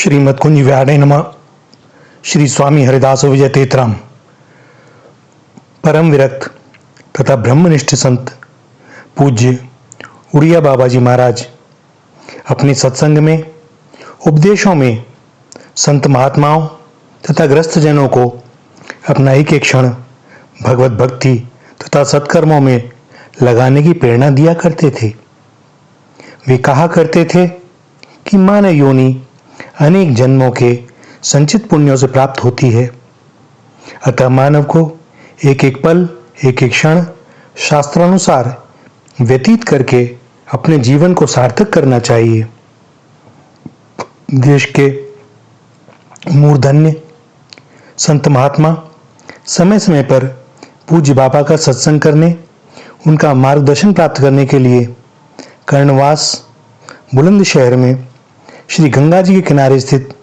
श्रीमद् कुंज व्याणे नमः। श्री स्वामी हरिदास विजय तेतराम परम विरक्त तथा ब्रह्मनिष्ठ संत पूज्य उड़िया बाबा जी महाराज अपने सत्संग में उपदेशों में संत महात्माओं तथा ग्रस्त जनों को अपना एक एक क्षण भगवत भक्ति तथा सत्कर्मों में लगाने की प्रेरणा दिया करते थे। वे कहा करते थे कि मानव योनि अनेक जन्मों के संचित पुण्यों से प्राप्त होती है, अतः मानव को एक एक पल एक एक क्षण शास्त्रानुसार व्यतीत करके अपने जीवन को सार्थक करना चाहिए। देश के मूर्धन्य संत महात्मा समय समय पर पूज्य बाबा का सत्संग करने, उनका मार्गदर्शन प्राप्त करने के लिए कर्णवास बुलंदशहर में श्री गंगा जी के किनारे स्थित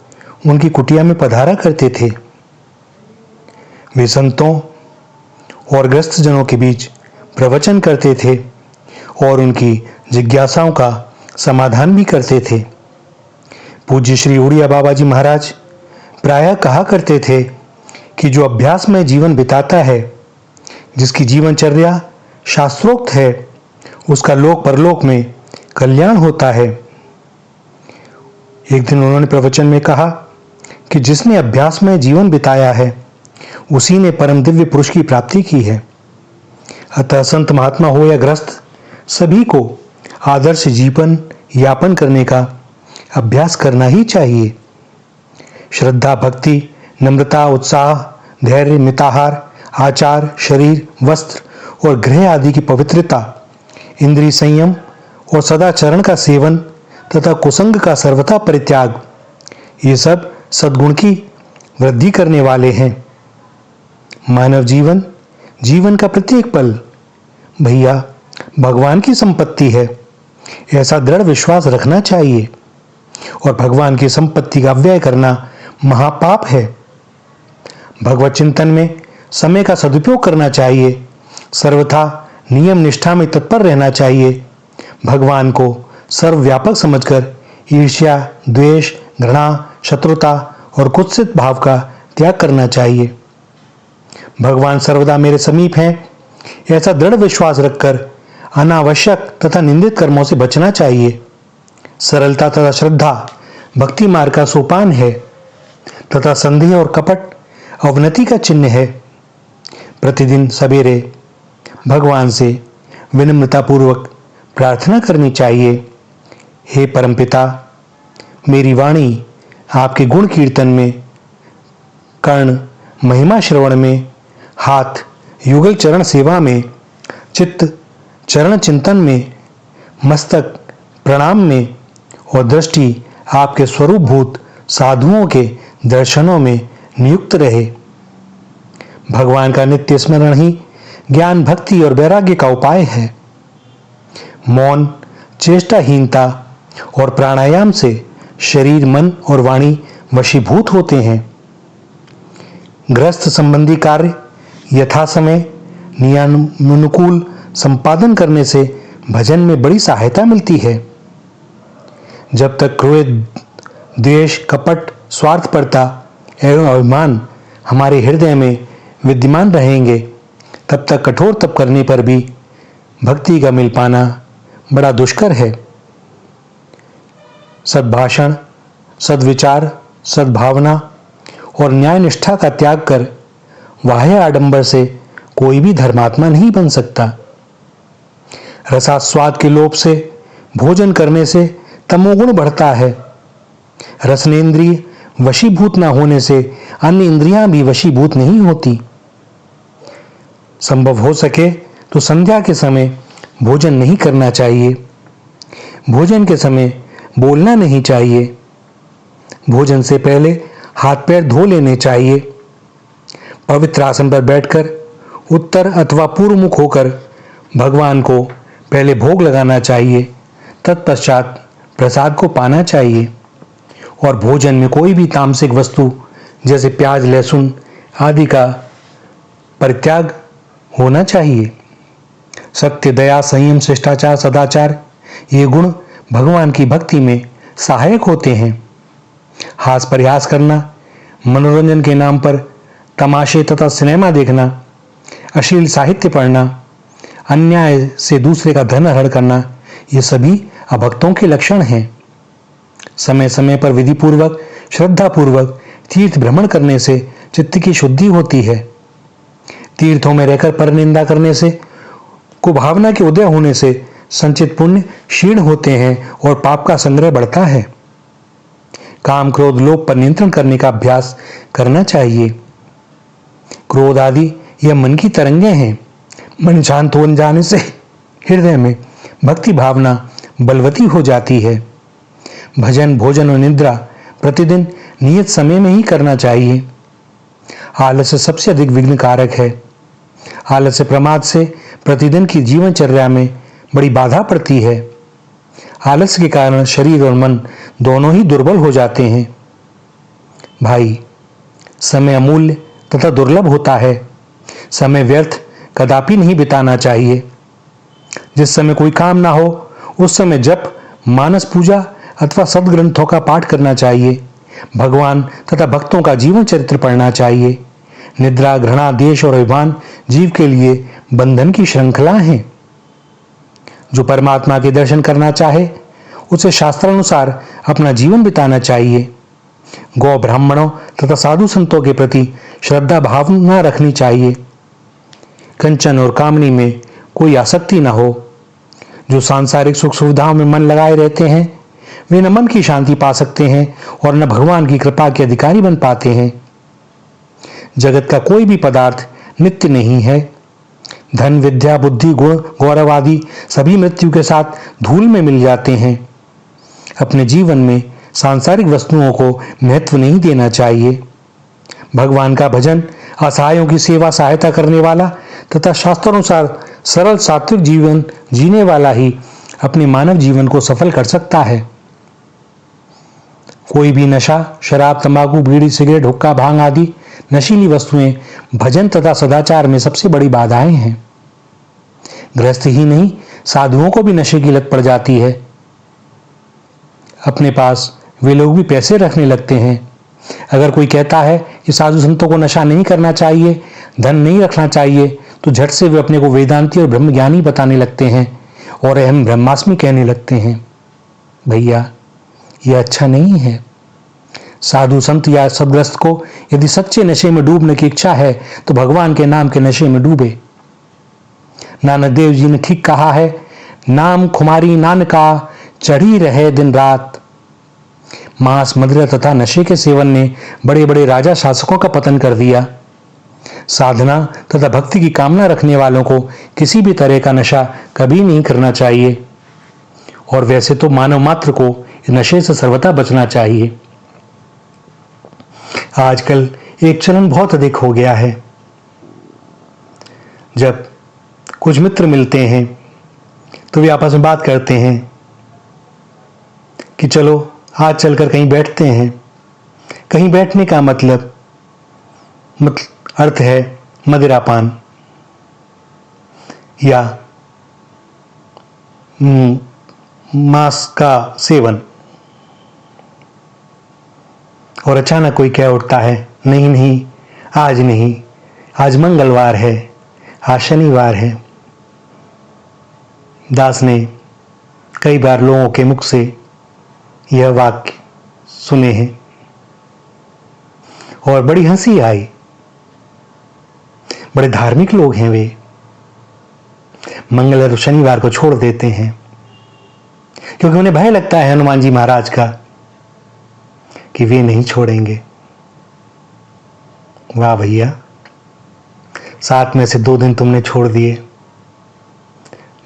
उनकी कुटिया में पधारा करते थे। वे संतों और ग्रस्त जनों के बीच प्रवचन करते थे और उनकी जिज्ञासाओं का समाधान भी करते थे। पूज्य श्री उड़िया बाबा जी महाराज प्रायः कहा करते थे कि जो अभ्यास में जीवन बिताता है, जिसकी जीवनचर्या शास्त्रोक्त है, उसका लोक परलोक में कल्याण होता है। एक दिन उन्होंने प्रवचन में कहा कि जिसने अभ्यास में जीवन बिताया है, उसी ने परम दिव्य पुरुष की प्राप्ति की है। अतः संत महात्मा हो या ग्रस्त, सभी को आदर्श जीवन यापन करने का अभ्यास करना ही चाहिए। श्रद्धा, भक्ति, नम्रता, उत्साह, धैर्य, मिताहार, आचार, शरीर, वस्त्र और गृह आदि की पवित्रता, इंद्रिय संयम और सदाचरण का सेवन तथा कुसंग का सर्वथा परित्याग, ये सब सद्गुण की वृद्धि करने वाले हैं। मानव जीवन का प्रत्येक पल भैया भगवान की संपत्ति है, ऐसा दृढ़ विश्वास रखना चाहिए और भगवान की संपत्ति का व्यय करना महापाप है। भगवत चिंतन में समय का सदुपयोग करना चाहिए, सर्वथा नियम निष्ठा में तत्पर रहना चाहिए। भगवान को सर्वव्यापक समझकर ईर्ष्या, द्वेष, घृणा, शत्रुता और कुत्सित भाव का त्याग करना चाहिए। भगवान सर्वदा मेरे समीप हैं, ऐसा दृढ़ विश्वास रखकर अनावश्यक तथा निंदित कर्मों से बचना चाहिए। सरलता तथा श्रद्धा भक्ति मार्ग का सोपान है तथा संदेह और कपट अवनति का चिन्ह है। प्रतिदिन सवेरे भगवान से विनम्रतापूर्वक प्रार्थना करनी चाहिए, हे परमपिता, मेरी वाणी आपके गुण कीर्तन में, कर्ण महिमा श्रवण में, हाथ युगल चरण सेवा में, चित्त चरण चिंतन में, मस्तक प्रणाम में और दृष्टि आपके स्वरूपभूत साधुओं के दर्शनों में नियुक्त रहे। भगवान का नित्य स्मरण ही ज्ञान, भक्ति और वैराग्य का उपाय है। मौन, चेष्टाहीनता और प्राणायाम से शरीर, मन और वाणी वशीभूत होते हैं। ग्रस्त संबंधी कार्य यथा समय नियमानुकूल संपादन करने से भजन में बड़ी सहायता मिलती है। जब तक क्रोध, द्वेष, कपट, स्वार्थपरता एवं अभिमान हमारे हृदय में विद्यमान रहेंगे, तब तक कठोर तप करने पर भी भक्ति का मिल पाना बड़ा दुष्कर है। सद्भाषण, सद्विचार, सद्भावना और न्याय निष्ठा का त्याग कर बाह्य आडंबर से कोई भी धर्मात्मा नहीं बन सकता। रसास्वाद के लोभ से भोजन करने से तमोगुण बढ़ता है। रसनेन्द्रिय वशीभूत न होने से अन्य इंद्रियां भी वशीभूत नहीं होती। संभव हो सके तो संध्या के समय भोजन नहीं करना चाहिए। भोजन के समय बोलना नहीं चाहिए। भोजन से पहले हाथ पैर धो लेने चाहिए। पवित्र आसन पर बैठकर उत्तर अथवा पूर्व मुख होकर भगवान को पहले भोग लगाना चाहिए, तत्पश्चात प्रसाद को पाना चाहिए और भोजन में कोई भी तामसिक वस्तु जैसे प्याज, लहसुन आदि का परित्याग होना चाहिए। सत्य, दया, संयम, शिष्टाचार, सदाचार ये गुण भगवान की भक्ति में सहायक होते हैं। हास प्रयास करना, मनोरंजन के नाम पर तमाशे तथा सिनेमा देखना, अश्लील साहित्य पढ़ना, अन्याय से दूसरे का धन हरण करना, ये सभी अभक्तों के लक्षण हैं। समय समय पर विधि पूर्वक, श्रद्धा पूर्वक तीर्थ भ्रमण करने से चित्त की शुद्धि होती है। तीर्थों में रहकर परनिंदा करने से, कुभावना के उदय होने से संचित पुण्य क्षीण होते हैं और पाप का संग्रह बढ़ता है। काम, क्रोध, लोभ पर नियंत्रण करने का अभ्यास करना चाहिए। क्रोध आदि यह मन की तरंगे हैं। मन शांत हो जाने से हृदय में भक्ति भावना बलवती हो जाती है। भजन, भोजन और निद्रा प्रतिदिन नियत समय में ही करना चाहिए। आलस्य सबसे अधिक विघ्न कारक है। आलस्य प्रमाद से प्रतिदिन की जीवनचर्या में बड़ी बाधा पड़ती है। आलस्य के कारण शरीर और मन दोनों ही दुर्बल हो जाते हैं। भाई, समय अमूल्य तथा दुर्लभ होता है। समय व्यर्थ कदापि नहीं बिताना चाहिए। जिस समय कोई काम ना हो उस समय जप, मानस पूजा अथवा सद्ग्रंथों का पाठ करना चाहिए। भगवान तथा भक्तों का जीवन चरित्र पढ़ना चाहिए। निद्रा, घृणा, द्वेष और अभिमान जीव के लिए बंधन की श्रृंखला हैं। जो परमात्मा के दर्शन करना चाहे उसे शास्त्रानुसार अपना जीवन बिताना चाहिए। गौ ब्राह्मणों तथा साधु संतों के प्रति श्रद्धा भावना रखनी चाहिए। कंचन और कामनी में कोई आसक्ति न हो। जो सांसारिक सुख सुविधाओं में मन लगाए रहते हैं वे न मन की शांति पा सकते हैं और न भगवान की कृपा के अधिकारी बन पाते हैं। जगत का कोई भी पदार्थ नित्य नहीं है। धन, विद्या, बुद्धि, गुण, गौरव आदि सभी मृत्यु के साथ धूल में मिल जाते हैं। अपने जीवन में सांसारिक वस्तुओं को महत्व नहीं देना चाहिए। भगवान का भजन, असहायों की सेवा सहायता करने वाला तथा शास्त्रानुसार सरल सात्विक जीवन जीने वाला ही अपने मानव जीवन को सफल कर सकता है। कोई भी नशा, शराब, तंबाकू, बीड़ी, सिगरेट, हुक्का, भांग आदि नशीली वस्तुएं भजन तथा सदाचार में सबसे बड़ी बाधाएं हैं। गृहस्थ ही नहीं, साधुओं को भी नशे की लत पड़ जाती है। अपने पास वे लोग भी पैसे रखने लगते हैं। अगर कोई कहता है कि साधु संतों को नशा नहीं करना चाहिए, धन नहीं रखना चाहिए, तो झट से वे अपने को वेदांती और ब्रह्मज्ञानी बताने लगते हैं और अहम ब्रह्मास्मि कहने लगते हैं। भैया, यह अच्छा नहीं है। साधु संत या सदग्रस्त को यदि सच्चे नशे में डूबने की इच्छा है तो भगवान के नाम के नशे में डूबे। नानक देव जी ने ठीक कहा है, नाम खुमारी नानका चढ़ी रहे दिन रात। मांस, मदिरा तथा नशे के सेवन ने बड़े बड़े राजा शासकों का पतन कर दिया। साधना तथा भक्ति की कामना रखने वालों को किसी भी तरह का नशा कभी नहीं करना चाहिए। और वैसे तो मानव मात्र को इस नशे से सर्वथा बचना चाहिए। आजकल एक चलन बहुत अधिक हो गया है। जब कुछ मित्र मिलते हैं तो वे आपस में बात करते हैं कि चलो आज चलकर कहीं बैठते हैं। कहीं बैठने का मतलब अर्थ है मदिरापान या मांस का सेवन। और अचानक कोई कह उठता है, नहीं नहीं, आज नहीं, आज मंगलवार है, आज शनिवार है। दास ने कई बार लोगों के मुख से यह वाक्य सुने हैं और बड़ी हंसी आई। बड़े धार्मिक लोग हैं वे, मंगल और शनिवार को छोड़ देते हैं क्योंकि उन्हें भय लगता है हनुमान जी महाराज का कि वे नहीं छोड़ेंगे। वाह भैया, 7 में से 2 दिन तुमने छोड़ दिए,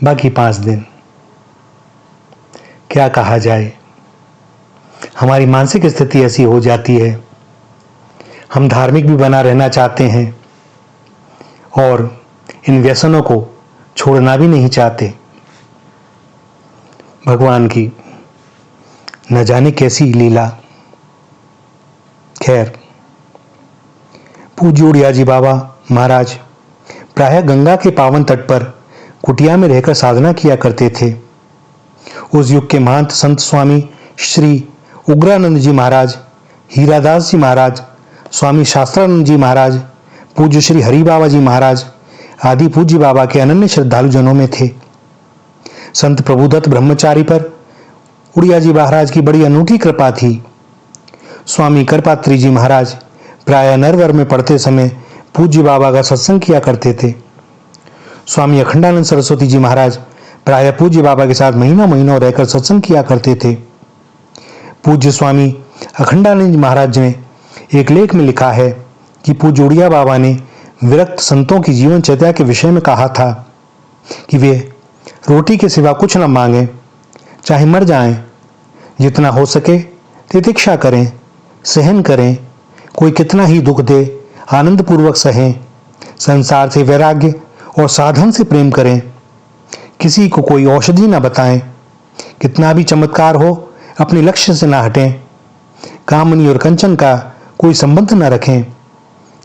बाकी 5 दिन क्या कहा जाए। हमारी मानसिक स्थिति ऐसी हो जाती है, हम धार्मिक भी बना रहना चाहते हैं और इन व्यसनों को छोड़ना भी नहीं चाहते। भगवान की न जाने कैसी लीला। खैर, पूज्य उड़ियाजी बाबा महाराज प्रायः गंगा के पावन तट पर कुटिया में रहकर साधना किया करते थे। उस युग के महंत संत स्वामी श्री उग्रानंद जी महाराज हीरादास जी महाराज, स्वामी शास्त्रानंद जी महाराज, पूज्य श्री हरि बाबा जी महाराज आदि पूज्य बाबा के अनन्य श्रद्धालु जनों में थे। संत प्रभुदत्त ब्रह्मचारी पर उड़िया जी महाराज की बड़ी अनूठी कृपा थी। स्वामी करपात्री जी महाराज प्राय नरवर में पढ़ते समय पूज्य बाबा का सत्संग किया करते थे। स्वामी अखंडानंद सरस्वती जी महाराज प्राय पूज्य बाबा के साथ महीनों महीनों रहकर सत्संग किया करते थे। पूज्य स्वामी अखंडानंद जी महाराज ने एक लेख में लिखा है कि पूज्य उड़िया बाबा ने विरक्त संतों की जीवनचर्या के विषय में कहा था कि वे रोटी के सिवा कुछ न मांगें, चाहे मर जाएं, जितना हो सके तितिक्षा करें, सहन करें, कोई कितना ही दुख दे आनंद पूर्वक सहें, संसार से वैराग्य और साधन से प्रेम करें, किसी को कोई औषधि न बताएं, कितना भी चमत्कार हो अपने लक्ष्य से न हटें, कामनी और कंचन का कोई संबंध न रखें,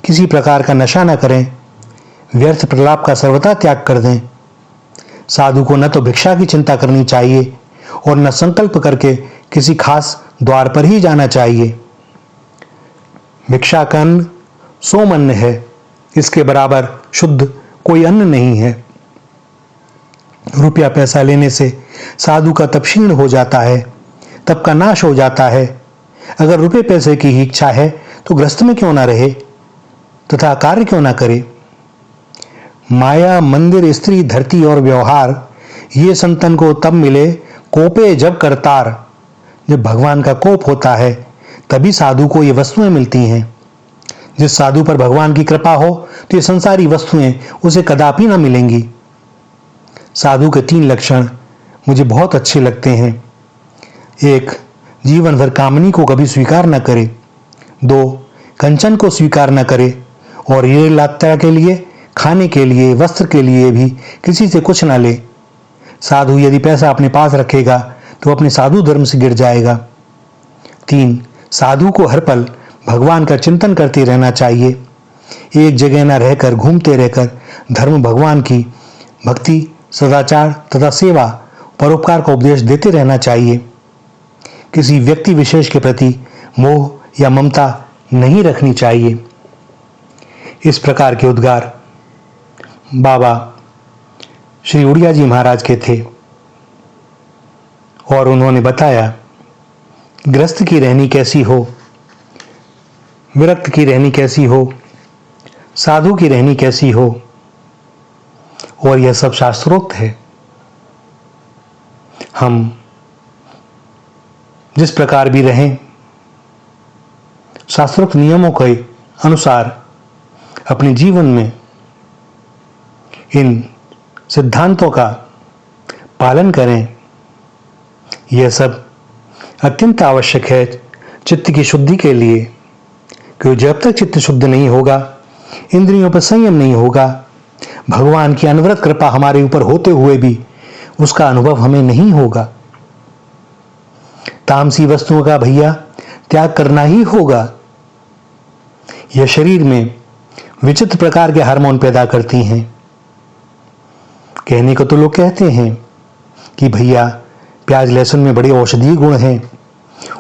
किसी प्रकार का नशा न करें, व्यर्थ प्रलाप का सर्वथा त्याग कर दें। साधु को न तो भिक्षा की चिंता करनी चाहिए और न संकल्प करके किसी खास द्वार पर ही जाना चाहिए। भिक्षा का अन्न सोम अन्न है, इसके बराबर शुद्ध कोई अन्न नहीं है। रुपया पैसा लेने से साधु का तप क्षीण हो जाता है, तप का नाश हो जाता है। अगर रुपये पैसे की ही इच्छा है तो गृहस्थ में क्यों ना रहे तथा कार्य क्यों ना करे। माया, मंदिर, स्त्री, धरती और व्यवहार ये संतन को तब मिले कोपे जब करतार। जब भगवान का कोप होता है तभी साधु को ये वस्तुएं मिलती हैं। जिस साधु पर भगवान की कृपा हो तो ये संसारी वस्तुएं उसे कदापि न मिलेंगी। साधु के 3 लक्षण मुझे बहुत अच्छे लगते हैं। 1. जीवन भर कामनी को कभी स्वीकार न करे। 2. कंचन को स्वीकार न करे और ये यात्रा के लिए, खाने के लिए, वस्त्र के लिए भी किसी से कुछ ना ले। साधु यदि पैसा अपने पास रखेगा तो अपने साधु धर्म से गिर जाएगा। 3. साधु को हर पल भगवान का चिंतन करते रहना चाहिए। एक जगह न रहकर, घूमते रहकर धर्म, भगवान की भक्ति, सदाचार तथा सेवा, परोपकार का उपदेश देते रहना चाहिए। किसी व्यक्ति विशेष के प्रति मोह या ममता नहीं रखनी चाहिए। इस प्रकार के उद्गार बाबा श्री उड़िया जी महाराज के थे और उन्होंने बताया गृहस्थ की रहनी कैसी हो, विरक्त की रहनी कैसी हो, साधु की रहनी कैसी हो, और यह सब शास्त्रोक्त है। हम जिस प्रकार भी रहें, शास्त्रोक्त नियमों के अनुसार अपने जीवन में इन सिद्धांतों का पालन करें। यह सब अत्यंत आवश्यक है चित्त की शुद्धि के लिए, क्योंकि जब तक चित्त शुद्ध नहीं होगा, इंद्रियों पर संयम नहीं होगा, भगवान की अनवरत कृपा हमारे ऊपर होते हुए भी उसका अनुभव हमें नहीं होगा। तामसी वस्तुओं का भैया त्याग करना ही होगा। यह शरीर में विचित्र प्रकार के हार्मोन पैदा करती हैं। कहने को तो लोग कहते हैं कि भैया प्याज लहसुन में बड़े औषधीय गुण हैं,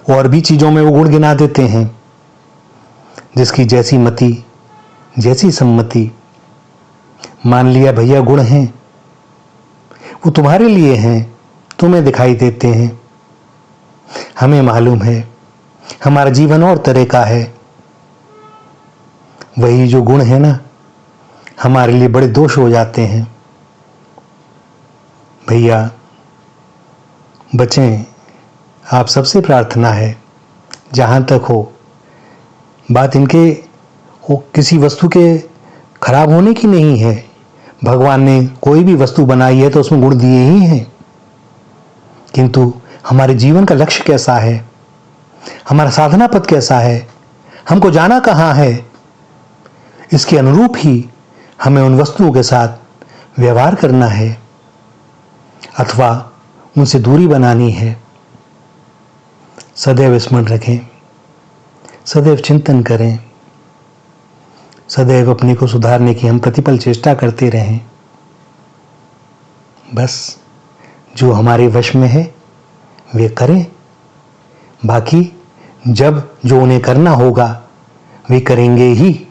और भी चीजों में वो गुण गिना देते हैं। जिसकी जैसी मति, जैसी सम्मति। मान लिया भैया गुण हैं, वो तुम्हारे लिए हैं, तुम्हें दिखाई देते हैं। हमें मालूम है हमारा जीवन और तरह का है। वही जो गुण है ना, हमारे लिए बड़े दोष हो जाते हैं। भैया बचें, आप सबसे प्रार्थना है जहां तक हो। बात इनके किसी वस्तु के खराब होने की नहीं है। भगवान ने कोई भी वस्तु बनाई है तो उसमें गुण दिए ही हैं, किंतु हमारे जीवन का लक्ष्य कैसा है, हमारा साधना पथ कैसा है, हमको जाना कहाँ है, इसके अनुरूप ही हमें उन वस्तुओं के साथ व्यवहार करना है अथवा उनसे दूरी बनानी है। सदैव स्मरण रखें, सदैव चिंतन करें, सदैव अपने को सुधारने की हम प्रतिपल चेष्टा करते रहें। बस जो हमारे वश में है वे करें, बाकी जब जो उन्हें करना होगा वे करेंगे ही।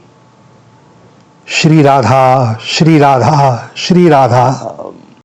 श्री राधा, श्री राधा, श्री राधा।